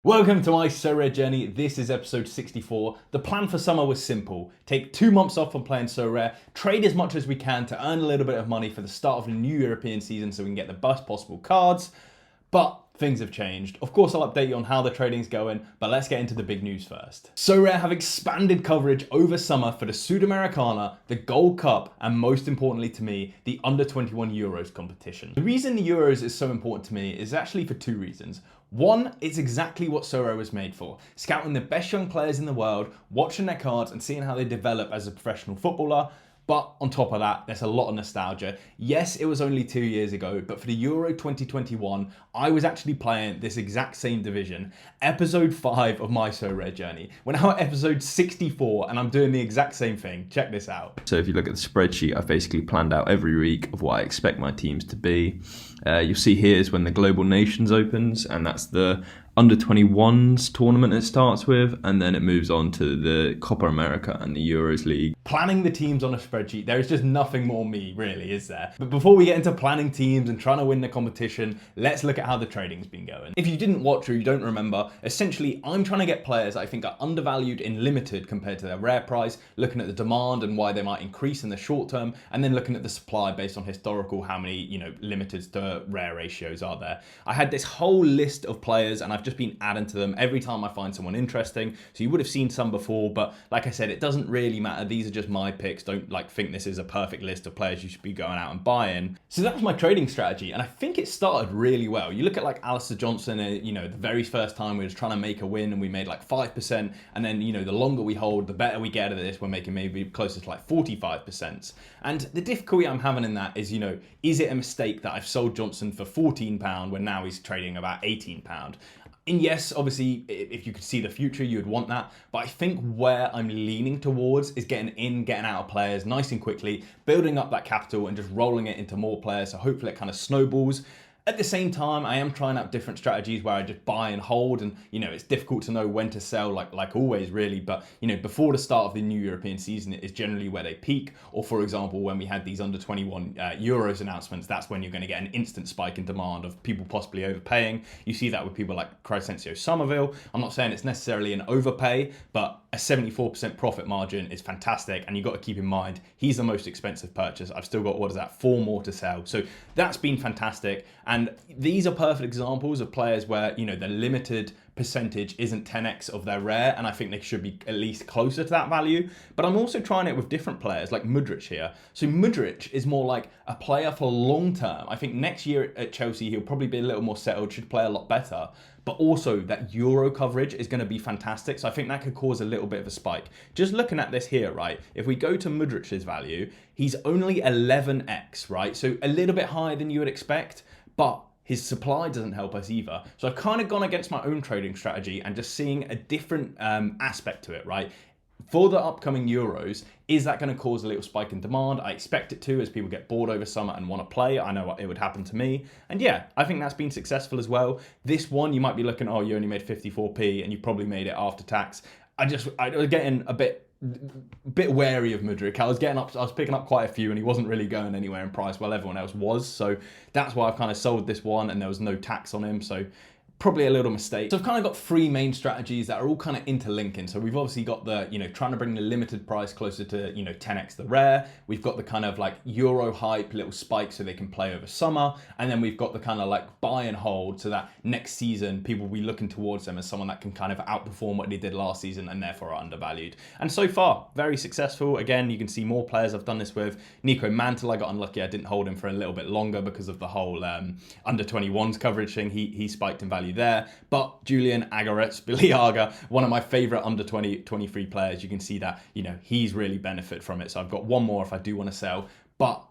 Welcome to My Sorare Journey. This is episode 64. The plan for summer was simple. Take 2 months off from playing Sorare, trade as much as we can to earn a little bit of money for the start of the new European season so we can get the best possible cards. But things have changed. Of course, I'll update you on how the trading's going, but let's get into the big news first. Sorare have expanded coverage over summer for the Sudamericana, the Gold Cup, and most importantly to me, the Under-21 Euros competition. The reason the Euros is so important to me is actually for 2 reasons. One, it's exactly what Sorare was made for. Scouting the best young players in the world, watching their cards and seeing how they develop as a professional footballer. But on top of that, there's a lot of nostalgia. Yes, it was only 2 years ago, but for the Euro 2021, I was actually playing this exact same division. Episode 5 of My Sorare Journey. We're now at episode 64 and I'm doing the exact same thing. Check this out. So if you look at the spreadsheet, I've basically planned out every week of what I expect my teams to be. You'll see here is when the Global Nations opens, and that's the Under-21s tournament it starts with, and then it moves on to the Copa America and the Euros League. Planning the teams on a spreadsheet, there is just nothing more me, really, is there? But before we get into planning teams and trying to win the competition, let's look at how the trading's been going. If you didn't watch or you don't remember, essentially I'm trying to get players I think are undervalued in limited compared to their rare price, looking at the demand and why they might increase in the short term, and then looking at the supply based on historical, how many, limiteds to rare ratios are there. I had this whole list of players and I've just been adding to them every time I find someone interesting. So you would have seen some before, but like I said, it doesn't really matter. These are just my picks. Don't think this is a perfect list of players you should be going out and buying. So that's my trading strategy, and I think it started really well. You look at like Alistair Johnson, the very first time we were trying to make a win and we made like 5%, and then the longer we hold, the better we get at this. We're making maybe closer to like 45%. And the difficulty I'm having in that is, is it a mistake that I've sold Johnson for £14 when now he's trading about £18? And yes, obviously, if you could see the future, you would want that. But I think where I'm leaning towards is getting out of players nice and quickly, building up that capital and just rolling it into more players. So hopefully it kind of snowballs. At the same time, I am trying out different strategies where I just buy and hold, and it's difficult to know when to sell, like always really. But before the start of the new European season is generally where they peak. Or for example, when we had these under-21 Euros announcements, that's when you're going to get an instant spike in demand of people possibly overpaying. You see that with people like Crescencio Somerville. I'm not saying it's necessarily an overpay, but a 74% profit margin is fantastic, and you've got to keep in mind he's the most expensive purchase. I've still got 4 more to sell, so that's been fantastic. And these are perfect examples of players where the limited percentage isn't 10x of their rare, and I think they should be at least closer to that value. But I'm also trying it with different players like Mudryk here. So Mudryk is more like a player for long term. I think next year at Chelsea he'll probably be a little more settled, should play a lot better. But also that Euro coverage is going to be fantastic. So I think that could cause a little bit of a spike. Just looking at this here, right? If we go to Mudryk's value, he's only 11x, right? So a little bit higher than you would expect, but his supply doesn't help us either. So I've kind of gone against my own trading strategy and just seeing a different aspect to it, right? For the upcoming Euros, is that going to cause a little spike in demand? I expect it to, as people get bored over summer and want to play. I know it would happen to me. And yeah, I think that's been successful as well. This one, you might be looking, oh, you only made 54p and you probably made it after tax. I was getting a bit wary of Mudryk. I was picking up quite a few and he wasn't really going anywhere in price while everyone else was. So that's why I've kind of sold this one, and there was no tax on him. So probably a little mistake. So I've kind of got 3 main strategies that are all kind of interlinking. So we've obviously got the, trying to bring the limited price closer to, 10x the rare. We've got the kind of like Euro hype, little spike so they can play over summer. And then we've got the kind of like buy and hold so that next season people will be looking towards them as someone that can kind of outperform what they did last season and therefore are undervalued. And so far, very successful. Again, you can see more players I've done this with. Nico Mantle, I got unlucky. I didn't hold him for a little bit longer because of the whole under-21s coverage thing. He spiked in value there. But Julian Agaretz, Biliaga, one of my favorite under 23 players, you can see that, he's really benefit from it. So I've got one more if I do want to sell. But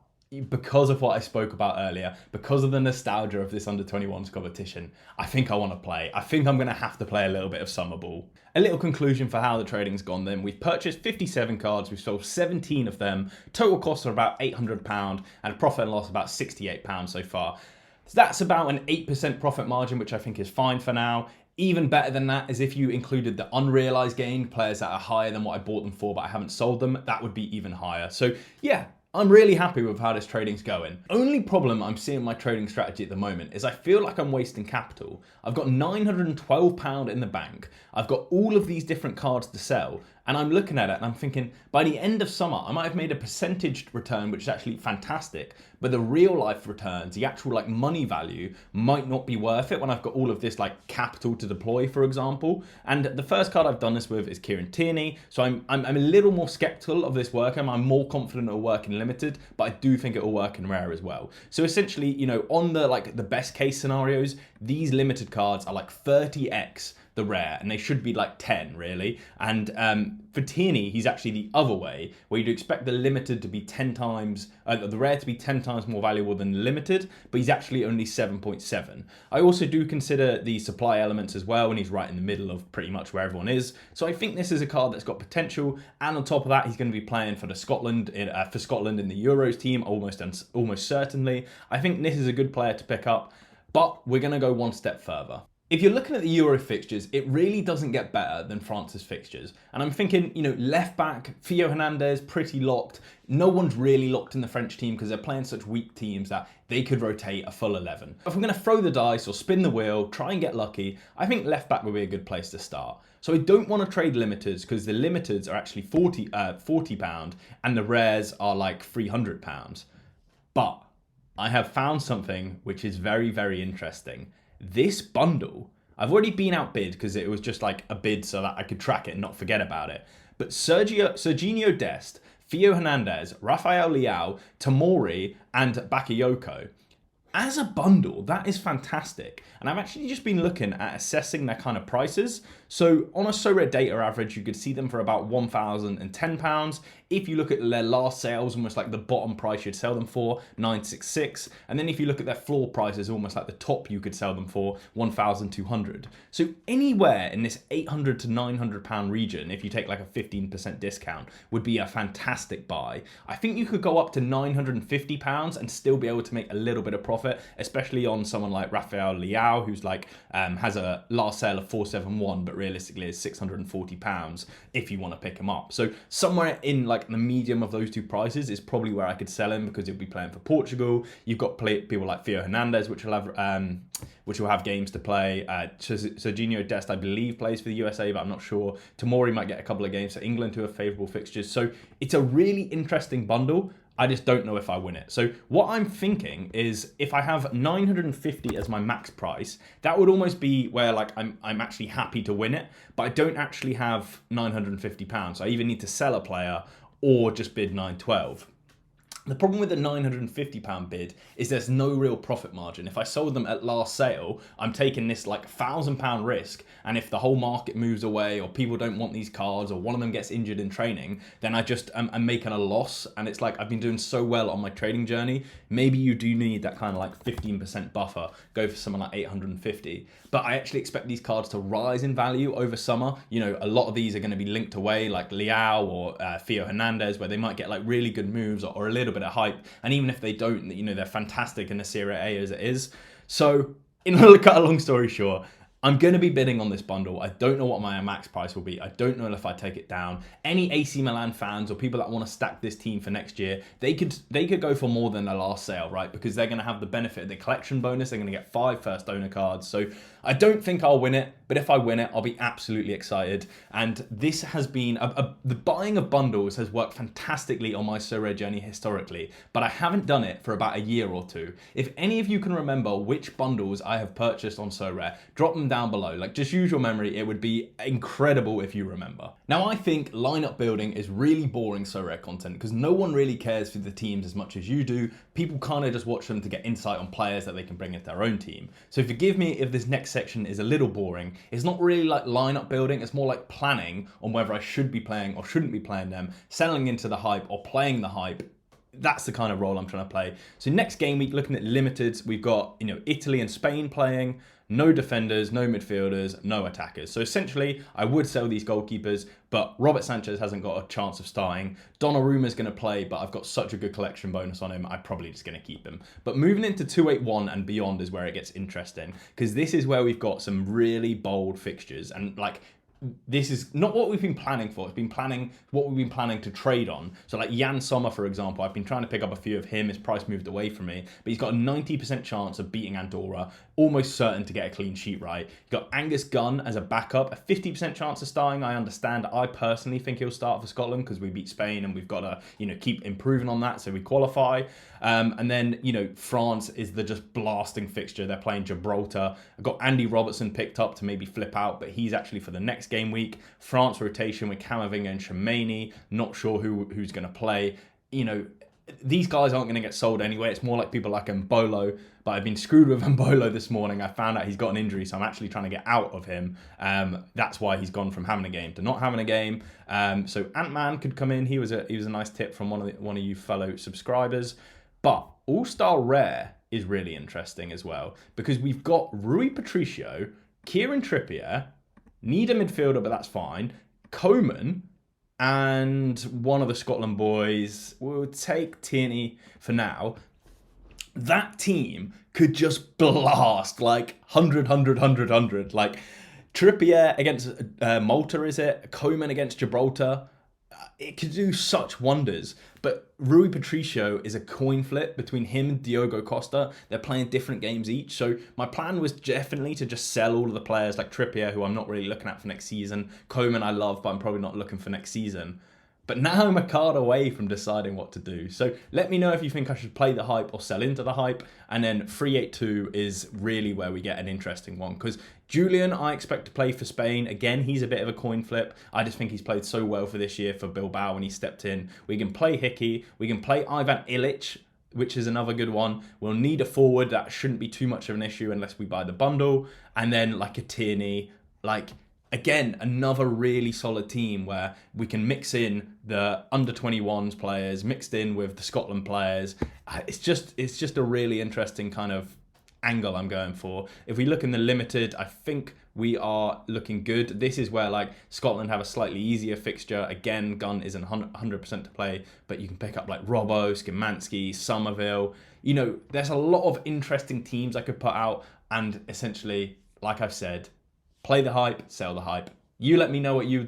because of what I spoke about earlier, because of the nostalgia of this under-21s competition, I think I want to play. I think I'm going to have to play a little bit of summer ball. A little conclusion for how the trading's gone then. We've purchased 57 cards, we've sold 17 of them, total costs are about £800 and a profit and loss about £68 so far. So that's about an 8% profit margin, which I think is fine for now. Even better than that is if you included the unrealized gain, players that are higher than what I bought them for, but I haven't sold them, that would be even higher. So yeah, I'm really happy with how this trading's going. Only problem I'm seeing in my trading strategy at the moment is I feel like I'm wasting capital. I've got £912 in the bank. I've got all of these different cards to sell, and I'm looking at it and I'm thinking, by the end of summer, I might have made a percentage return, which is actually fantastic, but the real life returns, the actual like money value, might not be worth it when I've got all of this like capital to deploy, for example. And the first card I've done this with is Kieran Tierney, so I'm a little more skeptical of this working. I'm more confident it'll work in limited, but I do think it will work in rare as well. So essentially, you know, on the best case scenarios, these limited cards are like 30x the rare, and they should be like 10 really. And for Tierney, he's actually the other way, where you'd expect the limited to be 10 times, the rare to be 10 times more valuable than the limited, but he's actually only 7.7. I also do consider the supply elements as well, and he's right in the middle of pretty much where everyone is. So I think this is a card that's got potential, and on top of that, he's going to be playing for Scotland in the Euros team almost certainly. I think this is a good player to pick up, but we're going to go one step further. If you're looking at the Euro fixtures, it really doesn't get better than France's fixtures. And I'm thinking, you know, left back, Theo Hernandez, pretty locked. No one's really locked in the French team because they're playing such weak teams that they could rotate a full 11. If I'm going to throw the dice or spin the wheel, try and get lucky, I think left back would be a good place to start. So I don't want to trade limiteds because the limiteds are actually £40 and the rares are like £300. But I have found something which is very, very interesting. This bundle, I've already been outbid because it was just like a bid so that I could track it and not forget about it. But Serginho Dest, Theo Hernandez, Rafael Leao, Tomori, and Bakayoko, as a bundle, that is fantastic. And I've actually just been looking at assessing their kind of prices. So on a Sorare data average, you could see them for about £1,010. If you look at their last sales, almost like the bottom price you'd sell them for, 966. And then if you look at their floor prices, almost like the top you could sell them for, 1,200. So anywhere in this £800 to £900 region, if you take like a 15% discount, would be a fantastic buy. I think you could go up to £950 and still be able to make a little bit of profit, especially on someone like Rafael Leao, who's like has a last sale of 471, but realistically is £640 if you want to pick him up. So somewhere in like the medium of those two prices is probably where I could sell him, because he'll be playing for Portugal. You've got people like Theo Hernandez, which will have games to play. Serginho Dest, I believe, plays for the USA, but I'm not sure. Tomori might get a couple of games for England who have favourable fixtures. So it's a really interesting bundle. I just don't know if I win it. So what I'm thinking is, if I have 950 as my max price, that would almost be where like I'm actually happy to win it, but I don't actually have £950. So I either need to sell a player or just bid 912. The problem with the £950 bid is there's no real profit margin. If I sold them at last sale, I'm taking this like £1,000 risk, and if the whole market moves away or people don't want these cards or one of them gets injured in training, then I'm making a loss. And it's like, I've been doing so well on my trading journey. Maybe you do need that kind of like 15% buffer, go for someone like 850. But I actually expect these cards to rise in value over summer. You know, a lot of these are going to be linked away, like Leao or Theo Hernandez, where they might get like really good moves or a little bit of hype. And even if they don't, you know, they're fantastic in the Serie A as it is. So in order to cut a long story short, I'm going to be bidding on this bundle. I don't know what my max price will be. I don't know if I take it down. Any AC Milan fans or people that want to stack this team for next year, they could go for more than their last sale, right? Because they're going to have the benefit of the collection bonus. They're going to get 5 first owner cards. So I don't think I'll win it, but if I win it, I'll be absolutely excited. And this has been, the buying of bundles has worked fantastically on my Sorare journey historically, but I haven't done it for about a year or two. If any of you can remember which bundles I have purchased on Sorare, drop them down below. Like, just use your memory. It would be incredible if you remember. Now, I think lineup building is really boring Sorare content because no one really cares for the teams as much as you do. People kind of just watch them to get insight on players that they can bring into their own team. So forgive me if this next section is a little boring. It's not really like lineup building. It's more like planning on whether I should be playing or shouldn't be playing them, selling into the hype or playing the hype. That's the kind of role I'm trying to play. So next game week, looking at limiteds, we've got, you know, Italy and Spain playing. No defenders, no midfielders, no attackers. So essentially, I would sell these goalkeepers, but Robert Sanchez hasn't got a chance of starting. Donnarumma's going to play, but I've got such a good collection bonus on him, I'm probably just going to keep him. But moving into 281 and beyond is where it gets interesting, because this is where we've got some really bold fixtures. And like, this is not what we've been planning for. It's been planning what we've been planning to trade on. So like Jan Sommer, for example, I've been trying to pick up a few of him. His price moved away from me, but he's got a 90% chance of beating Andorra, almost certain to get a clean sheet, right? You've got Angus Gunn as a backup, a 50% chance of starting. I understand. I personally think he'll start for Scotland because we beat Spain and we've got to, keep improving on that so we qualify. And then, France is the just blasting fixture. They're playing Gibraltar. I've got Andy Robertson picked up to maybe flip out, but he's actually for the next game week. France rotation with Camavinga and Shamani. Not sure who's going to play. These guys aren't going to get sold anyway. It's more like people like Mbolo, but I've been screwed with Mbolo this morning. I found out he's got an injury, so I'm actually trying to get out of him. That's why he's gone from having a game to not having a game. So Ant-Man could come in. He was a nice tip from one of you fellow subscribers. But All-Star Rare is really interesting as well because we've got Rui Patricio, Kieran Trippier, need a midfielder, but that's fine, Coman, and one of the Scotland boys. We'll take Tierney for now. That team could just blast like 100. Like Trippier against Malta, is it? Coman against Gibraltar. It could do such wonders. But Rui Patricio is a coin flip between him and Diogo Costa. They're playing different games each. So my plan was definitely to just sell all of the players like Trippier, who I'm not really looking at for next season. Coman I love, but I'm probably not looking for next season. But now I'm a card away from deciding what to do. So let me know if you think I should play the hype or sell into the hype. And then 382 is really where we get an interesting one. Because Julian, I expect to play for Spain. Again, he's a bit of a coin flip. I just think he's played so well for this year for Bilbao when he stepped in. We can play Hickey. We can play Ivan Ilic, which is another good one. We'll need a forward. That shouldn't be too much of an issue unless we buy the bundle. And then like a Tierney, again, another really solid team where we can mix in the under-21s players mixed in with the Scotland players. It's just a really interesting kind of angle I'm going for. If we look in the limited, I think we are looking good. This is where Scotland have a slightly easier fixture. Again, Gunn isn't 100% to play, but you can pick up Robbo, Szymanski, Somerville. There's a lot of interesting teams I could put out, and essentially, like I've said, play the hype, sell the hype. You let me know what you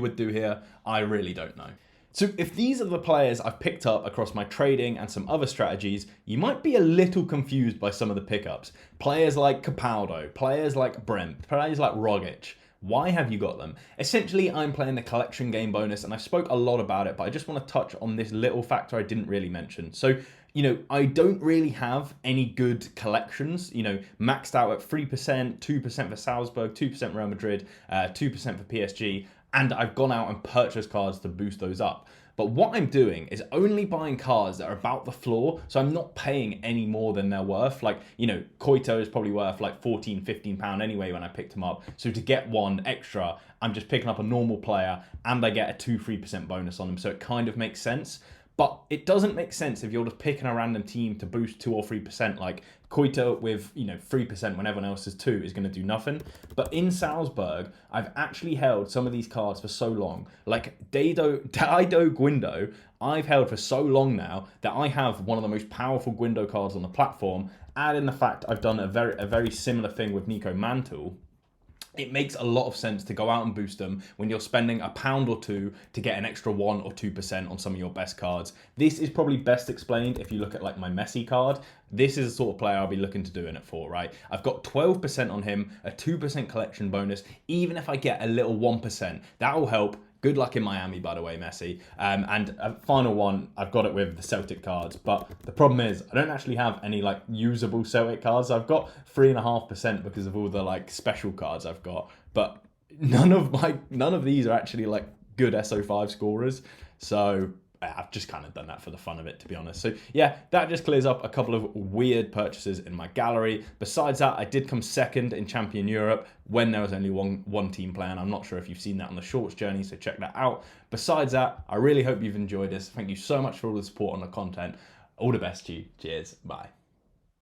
would do here. I really don't know. So if these are the players I've picked up across my trading and some other strategies, you might be a little confused by some of the pickups. Players like Capaldo, players like Brent, players like Rogic. Why have you got them? Essentially, I'm playing the collection game bonus, and I spoke a lot about it, but I just want to touch on this little factor I didn't really mention. So, I don't really have any good collections, maxed out at 3%, 2% for Salzburg, 2% Real Madrid, 2% for PSG, and I've gone out and purchased cards to boost those up. But what I'm doing is only buying cards that are about the floor, so I'm not paying any more than they're worth. Koito is probably worth £14, £15 anyway when I picked him up. So to get one extra, I'm just picking up a normal player and I get a 2-3% bonus on them. So it kind of makes sense. But it doesn't make sense if you're just picking a random team to boost 2 or 3%. Like Koito with 3% when everyone else is 2 is going to do nothing. But in Salzburg, I've actually held some of these cards for so long. Like Daido Guindo, I've held for so long now that I have one of the most powerful Guindo cards on the platform. Add in the fact I've done a very similar thing with Nico Mantle. It makes a lot of sense to go out and boost them when you're spending £1 or 2 to get an extra 1 or 2% on some of your best cards. This is probably best explained if you look at my Messi card. This is the sort of player I'll be looking to doing it for, right? I've got 12% on him, a 2% collection bonus. Even if I get a little 1%, that will help. Good luck in Miami, by the way, Messi. And a final one, I've got it with the Celtic cards. But the problem is, I don't actually have any usable Celtic cards. I've got 3.5% because of all the special cards I've got. But none of these are actually good SO5 scorers. So I've just kind of done that for the fun of it, to be honest. So yeah, that just clears up a couple of weird purchases in my gallery. Besides that, I did come second in Champion Europe when there was only one team playing. I'm not sure if you've seen that on the Shorts journey, so check that out. Besides that, I really hope you've enjoyed this. Thank you so much for all the support on the content. All the best to you. Cheers. Bye.